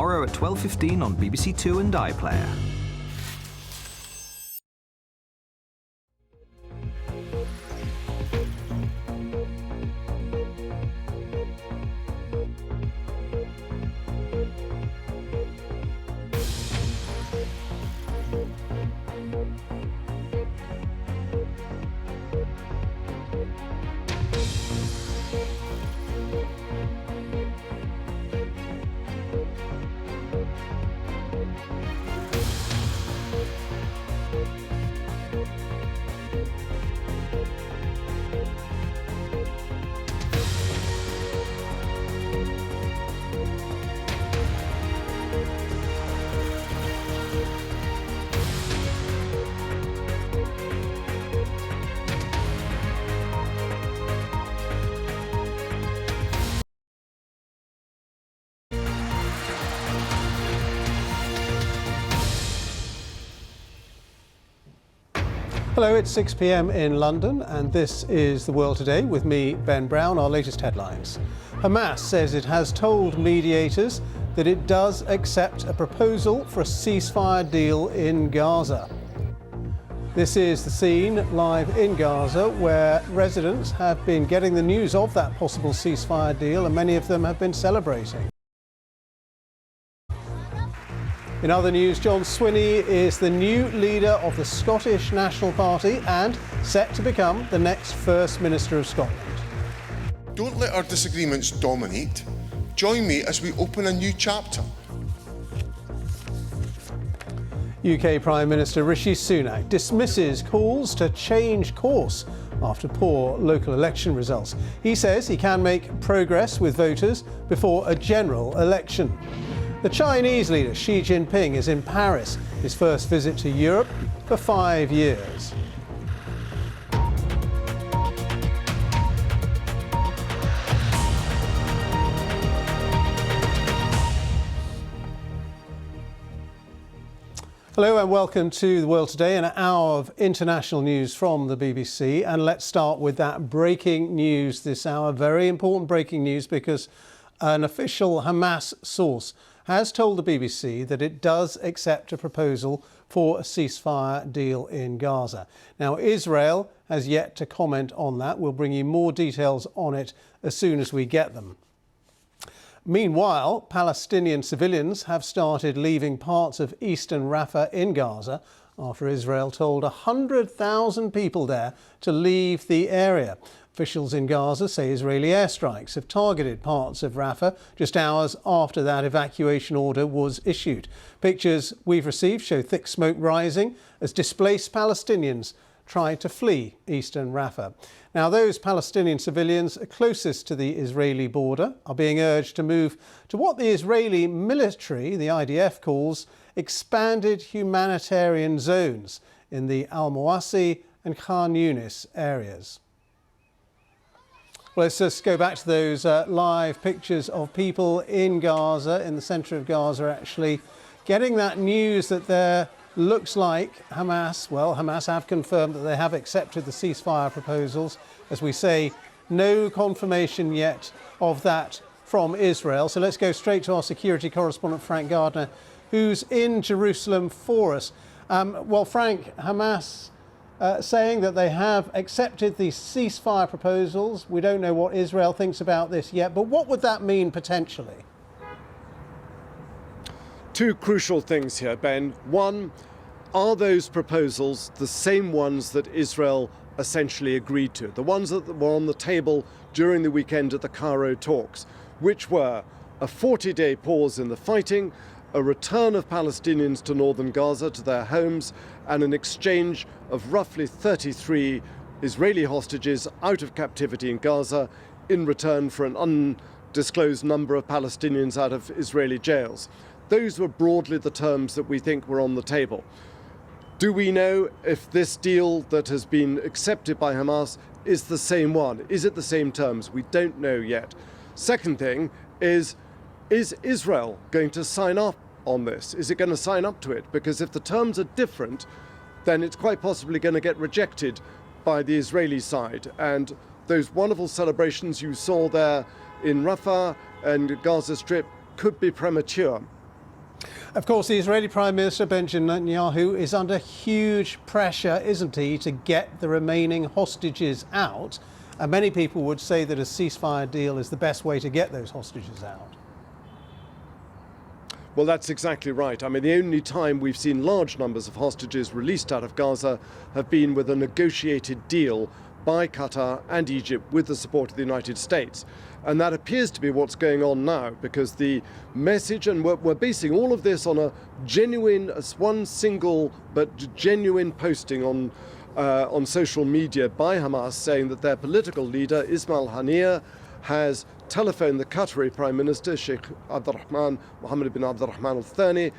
tomorrow at 12:15 on BBC Two and iPlayer. Hello, it's 6 p.m. in London, and this is The World Today with me, Ben Brown. Our latest headlines. Hamas says it has told mediators that it does accept a proposal for a ceasefire deal in Gaza. This is the scene live in Gaza, where residents have been getting the news of that possible ceasefire deal, and many of them have been celebrating. In other news, John Swinney is the new leader of the Scottish National Party and set to become the next First Minister of Scotland. Don't let our disagreements dominate. Join me as we open a new chapter. UK Prime Minister Rishi Sunak dismisses calls to change course after poor local election results. He says he can make progress with voters before a general election. The Chinese leader Xi Jinping is in Paris, his first visit to Europe for 5 years. Hello and welcome to The World Today, an hour of international news from the BBC. And let's start with that breaking news this hour. Very important breaking news because an official Hamas source has told the BBC that it does accept a proposal for a ceasefire deal in Gaza. Now, Israel has yet to comment on that. We'll bring you more details on it as soon as we get them. Meanwhile, Palestinian civilians have started leaving parts of eastern Rafah in Gaza after Israel told 100,000 people there to leave the area. Officials in Gaza say Israeli airstrikes have targeted parts of Rafah just hours after that evacuation order was issued. Pictures we've received show thick smoke rising as displaced Palestinians try to flee eastern Rafah. Now, those Palestinian civilians closest to the Israeli border are being urged to move to what the Israeli military, the IDF, calls expanded humanitarian zones in the Al-Mawasi and Khan Yunis areas. Well, let's just go back to those live pictures of people in Gaza, in the centre of Gaza, actually getting that news that there looks like Hamas have confirmed that they have accepted the ceasefire proposals. As we say, no confirmation yet of that from Israel. So let's go straight to our security correspondent, Frank Gardner, who's in Jerusalem for us. Well, Frank, Hamas saying that they have accepted the ceasefire proposals. We don't know what Israel thinks about this yet, but what would that mean potentially? Two crucial things here, Ben. One, are those proposals the same ones that Israel essentially agreed to? The ones that were on the table during the weekend at the Cairo talks, which were a 40-day pause in the fighting, a return of Palestinians to northern Gaza to their homes, and an exchange of roughly 33 Israeli hostages out of captivity in Gaza in return for an undisclosed number of Palestinians out of Israeli jails. Those were broadly the terms that we think were on the table. Do we know if this deal that has been accepted by Hamas is the same one? Is it the same terms? We don't know yet. Second thing is Israel going to sign up on this? Is it going to sign up to it? Because if the terms are different, then it's quite possibly going to get rejected by the Israeli side. And those wonderful celebrations you saw there in Rafah and Gaza Strip could be premature. Of course, the Israeli Prime Minister Benjamin Netanyahu is under huge pressure, isn't he, to get the remaining hostages out. And many people would say that a ceasefire deal is the best way to get those hostages out. Well, that's exactly right. I mean, the only time we've seen large numbers of hostages released out of Gaza have been with a negotiated deal by Qatar and Egypt with the support of the United States. And that appears to be what's going on now, because the message, and we're basing all of this on a genuine, one single but genuine posting on social media by Hamas, saying that their political leader, Ismail Haniyeh, has telephoned the Qatari Prime Minister, Sheikh Abdurrahman Mohammed bin Abdurrahman Al Thani,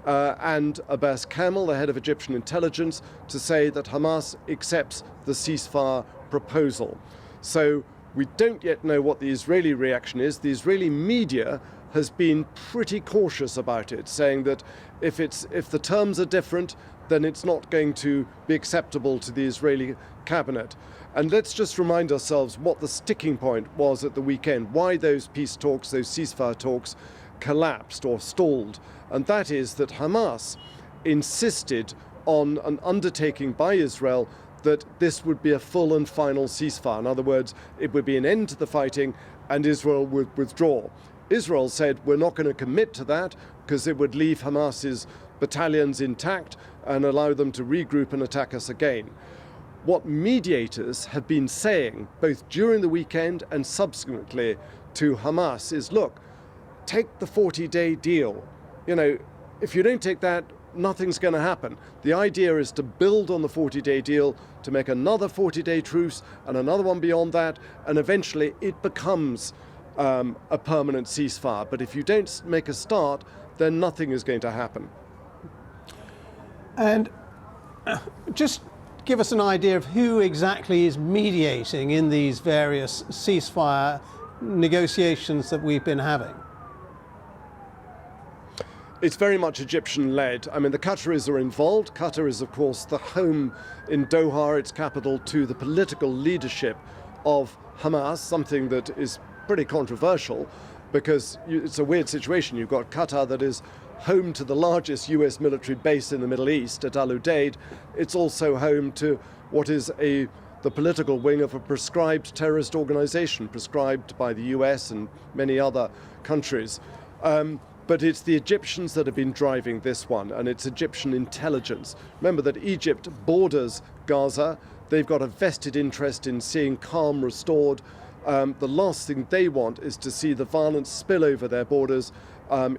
and Abbas Kamel, the head of Egyptian intelligence, to say that Hamas accepts the ceasefire proposal. So we don't yet know what the Israeli reaction is. The Israeli media has been pretty cautious about it, saying that if the terms are different, then it's not going to be acceptable to the Israeli cabinet. And let's just remind ourselves what the sticking point was at the weekend, why those peace talks, those ceasefire talks collapsed or stalled. And that is that Hamas insisted on an undertaking by Israel that this would be a full and final ceasefire. In other words, it would be an end to the fighting and Israel would withdraw. Israel said, we're not going to commit to that because it would leave Hamas's battalions intact and allow them to regroup and attack us again. What mediators have been saying, both during the weekend and subsequently to Hamas, is, look, take the 40-day deal. You know, if you don't take that, nothing's going to happen. The idea is to build on the 40-day deal, to make another 40-day truce and another one beyond that, and eventually it becomes a permanent ceasefire. But if you don't make a start, then nothing is going to happen. And just give us an idea of who exactly is mediating in these various ceasefire negotiations that we've been having. It's very much Egyptian-led. I mean, the Qataris are involved. Qatar is, of course, the home in Doha, its capital, to the political leadership of Hamas, something that is pretty controversial because it's a weird situation. You've got Qatar that is home to the largest US military base in the Middle East at Al Udeid. It's also home to what is the political wing of a proscribed terrorist organization, prescribed by the US and many other countries. But it's the Egyptians that have been driving this one, and it's Egyptian intelligence. Remember that Egypt borders Gaza. They've got a vested interest in seeing calm restored. The last thing they want is to see the violence spill over their borders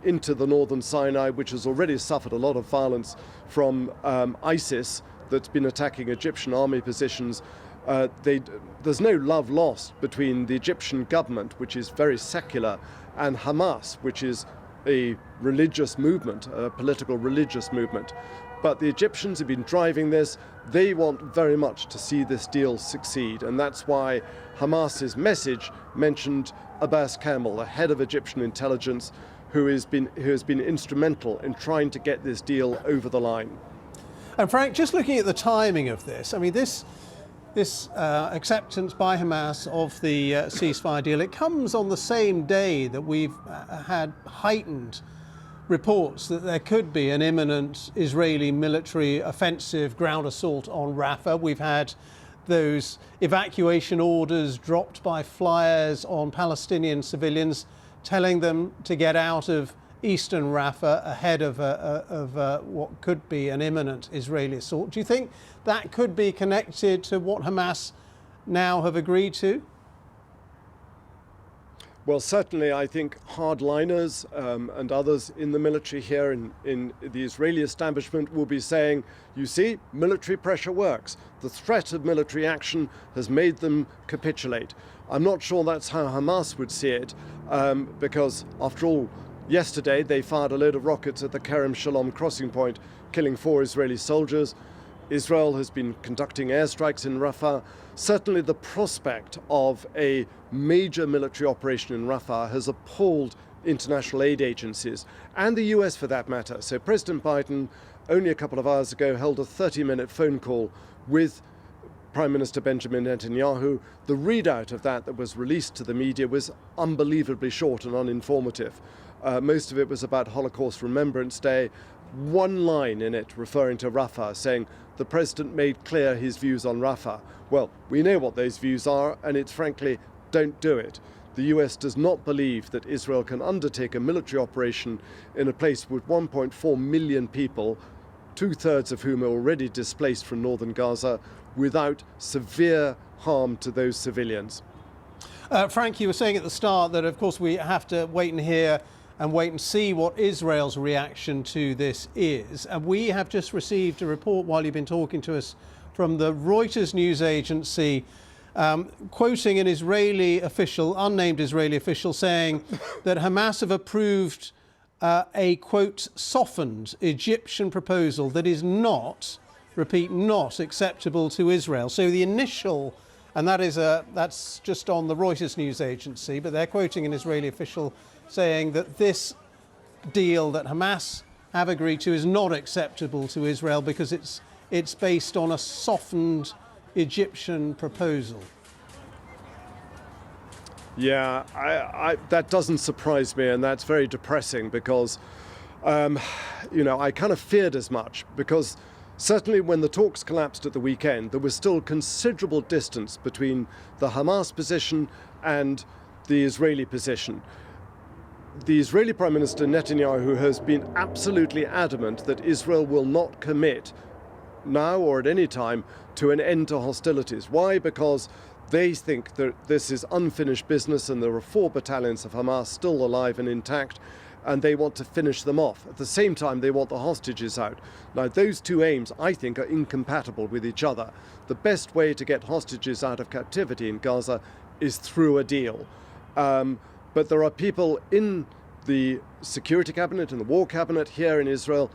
into the northern Sinai, which has already suffered a lot of violence from ISIS that's been attacking Egyptian army positions. There's no love lost between the Egyptian government, which is very secular, and Hamas, which is a religious movement, a political religious movement. But the Egyptians have been driving this. They want very much to see this deal succeed, and that's why Hamas's message mentioned Abbas Kamel, the head of Egyptian intelligence, who has been instrumental in trying to get this deal over the line. And Frank, just looking at the timing of this, I mean, this acceptance by Hamas of the ceasefire deal, it comes on the same day that we've had heightened reports that there could be an imminent Israeli military offensive ground assault on Rafah. We've had those evacuation orders dropped by flyers on Palestinian civilians, telling them to get out of eastern Rafah ahead of what could be an imminent Israeli assault. Do you think that could be connected to what Hamas now have agreed to? Well, certainly I think hardliners and others in the military here in the Israeli establishment will be saying, you see, military pressure works. The threat of military action has made them capitulate. I'm not sure that's how Hamas would see it, because after all, yesterday they fired a load of rockets at the Kerem Shalom crossing point, killing 4 Israeli soldiers. Israel has been conducting airstrikes in Rafah. Certainly the prospect of a major military operation in Rafah has appalled international aid agencies, and the US for that matter. So President Biden, only a couple of hours ago, held a 30-minute phone call with Prime Minister Benjamin Netanyahu. The readout of that was released to the media was unbelievably short and uninformative. Most of it was about Holocaust Remembrance Day. One line in it referring to Rafah, saying the president made clear his views on Rafah. Well, we know what those views are, and it's frankly, don't do it. The US does not believe that Israel can undertake a military operation in a place with 1.4 million people, 2/3 of whom are already displaced from northern Gaza, without severe harm to those civilians. Frank, you were saying at the start that, of course, we have to wait and hear and wait and see what Israel's reaction to this is. And we have just received a report while you've been talking to us from the Reuters news agency, quoting an Israeli official, unnamed Israeli official, saying that Hamas have approved a, quote, softened Egyptian proposal that is not, repeat, not acceptable to Israel. So the initial, and that's just on the Reuters news agency, but they're quoting an Israeli official saying that this deal that Hamas have agreed to is not acceptable to Israel because it's based on a softened Egyptian proposal. Yeah, that doesn't surprise me, and that's very depressing because, I kind of feared as much, because certainly when the talks collapsed at the weekend, there was still considerable distance between the Hamas position and the Israeli position. The Israeli Prime Minister Netanyahu has been absolutely adamant that Israel will not commit now or at any time to an end to hostilities. Why? Because they think that this is unfinished business and there are 4 battalions of Hamas still alive and intact, and they want to finish them off. At the same time, they want the hostages out. Now, those two aims, I think, are incompatible with each other. The best way to get hostages out of captivity in Gaza is through a deal. But there are people in the Security Cabinet and the War Cabinet here in Israel,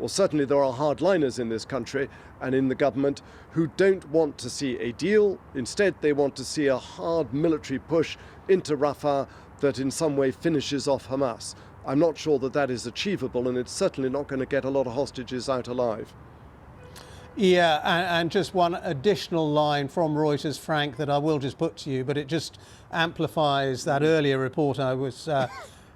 certainly there are hardliners in this country and in the government who don't want to see a deal. Instead, they want to see a hard military push into Rafah that in some way finishes off Hamas. I'm not sure that that is achievable, and it's certainly not going to get a lot of hostages out alive. Yeah, and just one additional line from Reuters, Frank, that I will just put to you, but it just amplifies that earlier report I was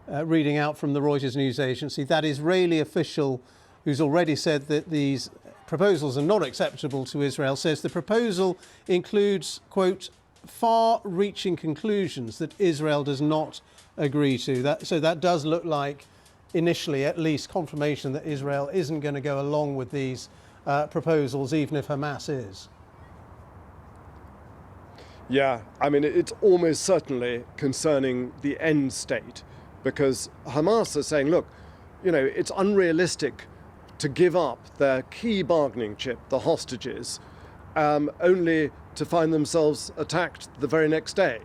reading out from the Reuters news agency. That Israeli official who's already said that these proposals are not acceptable to Israel says the proposal includes, quote, far-reaching conclusions that Israel does not agree to. So that does look like, initially at least, confirmation that Israel isn't going to go along with these proposals, even if Hamas is. Yeah, I mean, it's almost certainly concerning the end state, because Hamas are saying, look, it's unrealistic to give up their key bargaining chip, the hostages, only to find themselves attacked the very next day.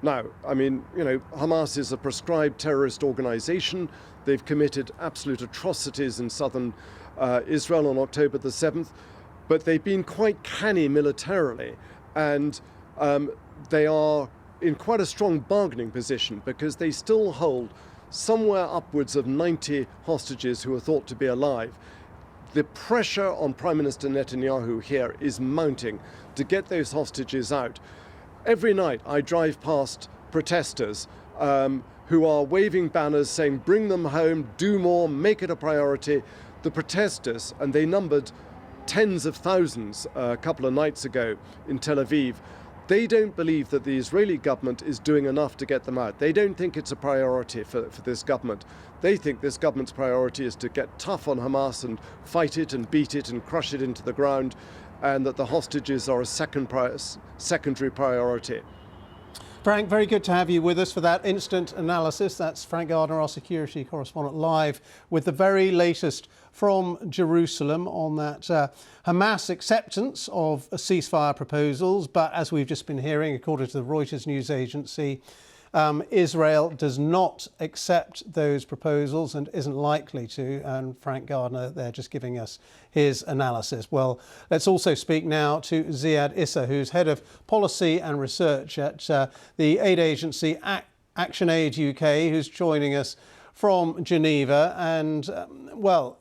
Now, I mean, Hamas is a proscribed terrorist organization. They've committed absolute atrocities in southern Israel on October the 7th, but they've been quite canny militarily, and they are in quite a strong bargaining position because they still hold somewhere upwards of 90 hostages who are thought to be alive. The pressure on Prime Minister Netanyahu here is mounting to get those hostages out. Every night I drive past protesters who are waving banners saying, bring them home, do more, make it a priority. The protesters, and they numbered tens of thousands a couple of nights ago in Tel Aviv, they don't believe that the Israeli government is doing enough to get them out. They don't think it's a priority for this government. They think this government's priority is to get tough on Hamas and fight it and beat it and crush it into the ground, and that the hostages are a secondary priority. Frank, very good to have you with us for that instant analysis. That's Frank Gardner, our security correspondent, live with the very latest from Jerusalem on that Hamas acceptance of ceasefire proposals. But as we've just been hearing, according to the Reuters news agency, Israel does not accept those proposals and isn't likely to. And Frank Gardner, they're just giving us his analysis. Well, let's also speak now to Ziad Issa, who's head of policy and research at the aid agency ActionAid UK, who's joining us from Geneva. And, well,